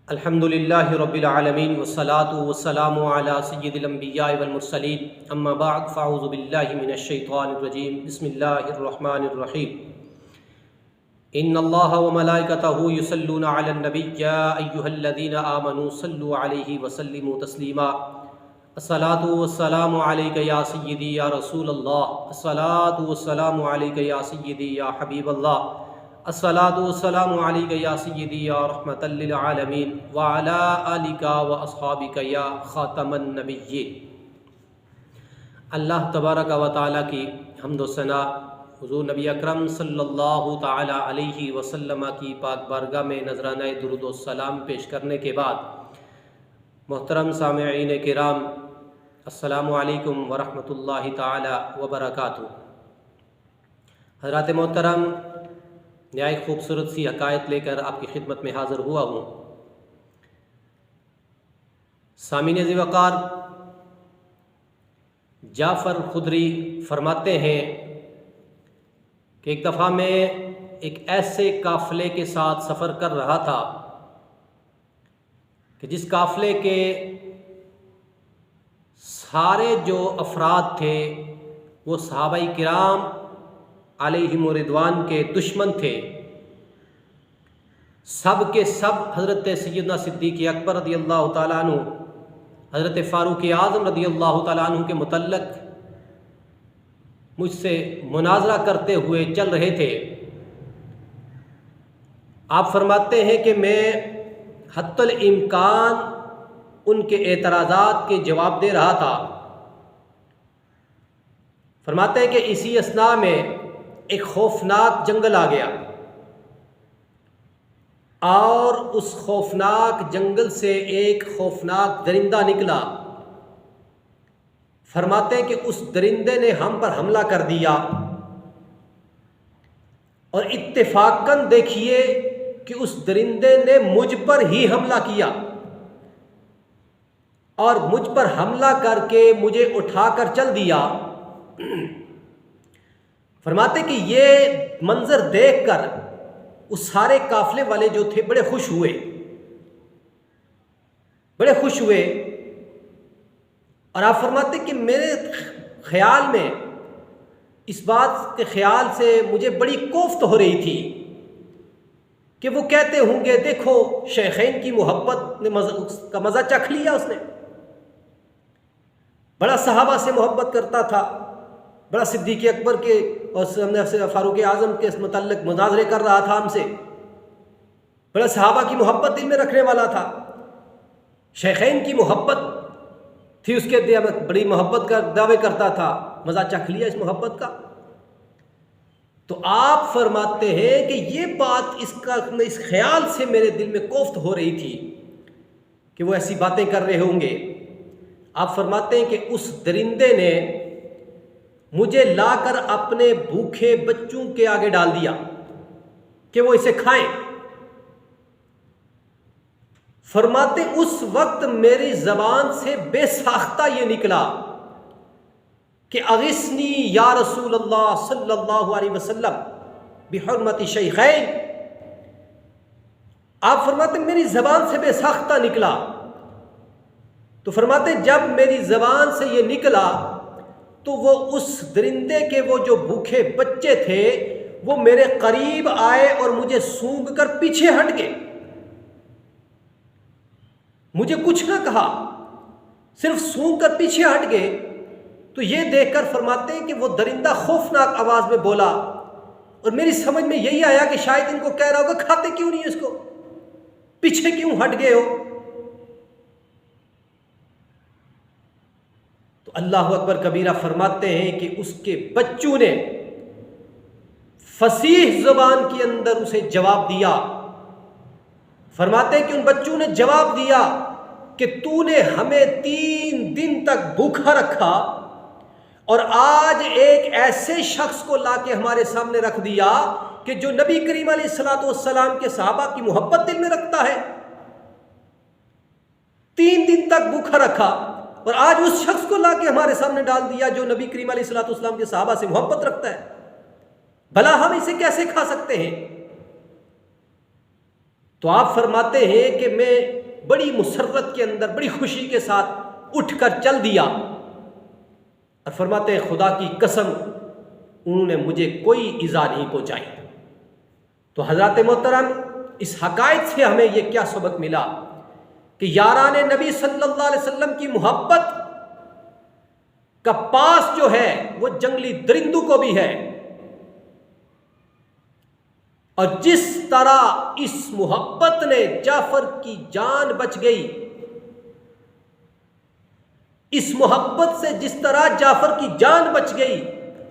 अल्हम्दुलिल्लाहि रब्बिल आलमीन वस्सलातु वस्सलामु अला सय्यिदिल अंबिया'i वल मुरसलीन अम्मा बअद फ़अऊज़ु बिल्लाहि मिनश शैतानिर रजीम बिस्मिल्लाहिर रहमानिर रहीम इन्नल्लाहा व मलाइकतहु युसल्लूना अलन नबी या अय्युहल्लज़ीना आमनू सल्लु अलैहि व सल्लिमू तस्लीमा अस्सलातु वस्सलामु अलैका या सय्यिदी या रसूलल्लाह अस्सलातु वस्सलामु अलैका या सय्यिदी या हबीबल्लाह अस्सलातु वस्सलामु अलैका या सय्यिदी या रहमतल लिल आलमीन व अला आलिका व अस्हाबिका या खातमन नबिय्यीन। अल्लाह तबारक व तआला की हम्द व सना हुज़ूर नबी अकरम सल्लल्लाहु तआला अलैहि वसल्लम की पाक बारगाह में नजराना दुरूद व सलाम पेश करने के बाद, मोहतरम सामिईन किराम, अस्सलामु अलैकुम व रहमतुल्लाहि तआला व बरकातुहू। हज़रात मोहतरम, न्याय खूबसूरत सी हकायत लेकर आपकी खिदमत में हाज़िर हुआ हूँ। सामीन ज़िवकार जाफ़र खुदरी फरमाते हैं कि एक दफ़ा मैं एक ऐसे काफ़िले के साथ सफ़र कर रहा था कि जिस काफ़िले के सारे जो अफराद थे वो सहाबाई किराम अलैहिम रिदवान के दुश्मन थे। सब के सब हज़रत सैयदना सिद्दीक़ अकबर रज़ियल्लाहु ताला अन्हु, हज़रत फ़ारूक़ आज़म रज़ियल्लाहु ताला अन्हु के मुतल्लक़ मुझसे मुनाज़रा करते हुए चल रहे थे। आप फरमाते हैं कि मैं हत्तुल इम्कान उनके एतराज़ात के जवाब दे रहा था। फरमाते हैं कि इसी असना में एक खौफनाक जंगल आ गया और उस खौफनाक जंगल से एक खौफनाक दरिंदा निकला। फरमाते हैं कि उस दरिंदे ने हम पर हमला कर दिया और इत्तेफाकन देखिए कि उस दरिंदे ने मुझ पर ही हमला किया और मुझ पर हमला करके मुझे उठाकर चल दिया। फरमाते कि ये मंजर देखकर उस सारे काफिले वाले जो थे बड़े खुश हुए। और आप फरमाते कि मेरे ख्याल में इस बात के ख्याल से मुझे बड़ी कोफ्त हो रही थी कि वो कहते होंगे, देखो शेखैन की मोहब्बत ने का मज़ा चख लिया उसने, बड़ा सहाबा से मोहब्बत करता था, बड़ा सिद्दीक़ अकबर के और फ़ारूक़ आज़म के मुतल्लिक़ मुनाज़रे कर रहा था हमसे, बड़ा सहाबा की मोहब्बत दिल में रखने वाला था, शेखैन की मोहब्बत थी उसके दिल में, बड़ी मोहब्बत का दावे करता था। मज़ा चख लिया इस मोहब्बत का। तो आप फरमाते हैं कि ये बात इस ख्याल से मेरे दिल में कोफ्त हो रही थी कि वो ऐसी बातें कर रहे होंगे। आप फरमाते हैं कि उस दरिंदे ने मुझे लाकर अपने भूखे बच्चों के आगे डाल दिया कि वो इसे खाएं। फरमाते उस वक्त मेरी ज़बान से बेसाख्ता ये निकला कि अगिस्नी या रसूल अल्लाह सल्लल्लाहु अलैहि वसल्लम बिहुर्मति शैखैन। आप फरमाते मेरी ज़बान से बेसाख्ता निकला। तो फरमाते जब मेरी ज़बान से ये निकला तो वो उस दरिंदे के वो जो भूखे बच्चे थे वो मेरे करीब आए और मुझे सूंघ कर पीछे हट गए। मुझे कुछ ना कहा, सिर्फ सूंघ कर पीछे हट गए। तो ये देखकर फरमाते हैं कि वो दरिंदा खौफनाक आवाज में बोला और मेरी समझ में यही आया कि शायद इनको कह रहा होगा खाते क्यों नहीं इसको, पीछे क्यों हट गए हो। तो अल्लाह अकबर कबीरा फरमाते हैं कि उसके बच्चों ने फसीह ज़ुबान के अंदर उसे जवाब दिया। फरमाते हैं कि उन बच्चों ने जवाब दिया कि तूने हमें 3 दिन तक भूखा रखा और आज एक ऐसे शख्स को लाके हमारे सामने रख दिया कि जो नबी करीम अलैहिस्सलातु वस्सलाम के सहाबा की मोहब्बत दिल में रखता है। 3 दिन तक भूखा रखा और आज उस शख्स को लाके हमारे सामने डाल दिया जो नबी करीम अलैहिस्सलातु वस्सलाम के सहाबा से मोहब्बत रखता है। भला हम इसे कैसे खा सकते हैं। तो आप फरमाते हैं कि मैं बड़ी मुसर्रत के अंदर बड़ी खुशी के साथ उठकर चल दिया, और फरमाते हैं खुदा की कसम उन्होंने मुझे कोई इज़ा नहीं पहुंचाई। तो हज़रत मोहतरम, इस हकायत से हमें यह क्या सबक मिला कि यारान नबी सल्लल्लाहु अलैहि वसल्लम की मोहब्बत का पास जो है वो जंगली दरिंदों को भी है, और जिस तरह इस मोहब्बत ने जाफर की जान बच गई, इस मोहब्बत से जिस तरह जाफर की जान बच गई,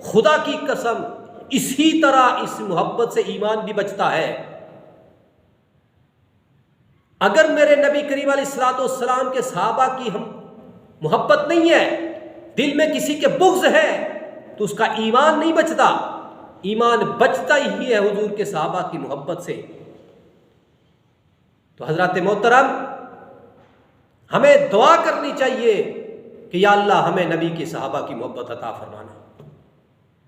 खुदा की कसम इसी तरह इस मोहब्बत से ईमान भी बचता है। अगर मेरे नबी करीम अलैहिस्सलाम के सहाबा की हम मोहब्बत नहीं है, दिल में किसी के बुग़्ज़ है, तो उसका ईमान नहीं बचता। ईमान बचता ही है हुजूर के सहाबा की मोहब्बत से। तो हज़रत मोहतरम, हमें दुआ करनी चाहिए कि या अल्लाह हमें नबी के सहाबा की मोहब्बत अता फरमाना।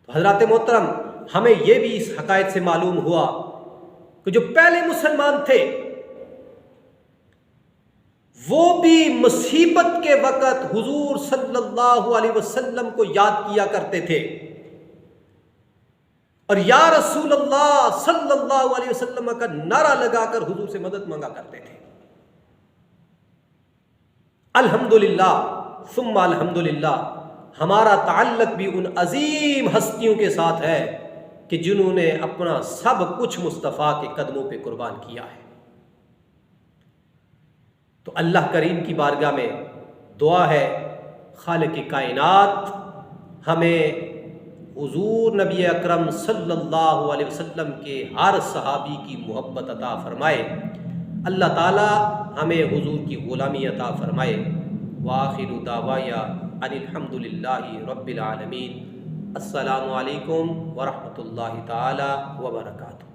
तो हज़रत मोहतरम, हमें यह भी इस हकायत से मालूम हुआ कि जो पहले मुसलमान थे वो भी मुसीबत के वक़्त हुजूर सल्लल्लाहु अलैहि वसल्लम को याद किया करते थे, और या रसूल अल्लाह सल्लल्लाहु अलैहि वसल्लम का नारा लगाकर हुजूर से मदद मांगा करते थे। अल्हम्दुलिल्लाह सुम्मा अल्हम्दुलिल्लाह, हमारा ताल्लुक भी उन अजीम हस्तियों के साथ है कि जिन्होंने अपना सब कुछ मुस्तफ़ा के कदमों पे कुर्बान किया है। तो अल्लाह करीम की बारगाह में दुआ है, खालिक़ कायनात हमें हुजूर नबी अकरम सल्लल्लाहु अलैहि वसल्लम के हर सहाबी की मोहब्बत अता फरमाए। अल्लाह ताला हमें हुजूर की ग़ुलामी अता फरमाए। वाखिरु दावाया अनिल हम्दुलिल्लाहि रब्बिल आलमीन। अस्सलामु अलैकुम व रहमतुल्लाहि ताला व बरकातुहू।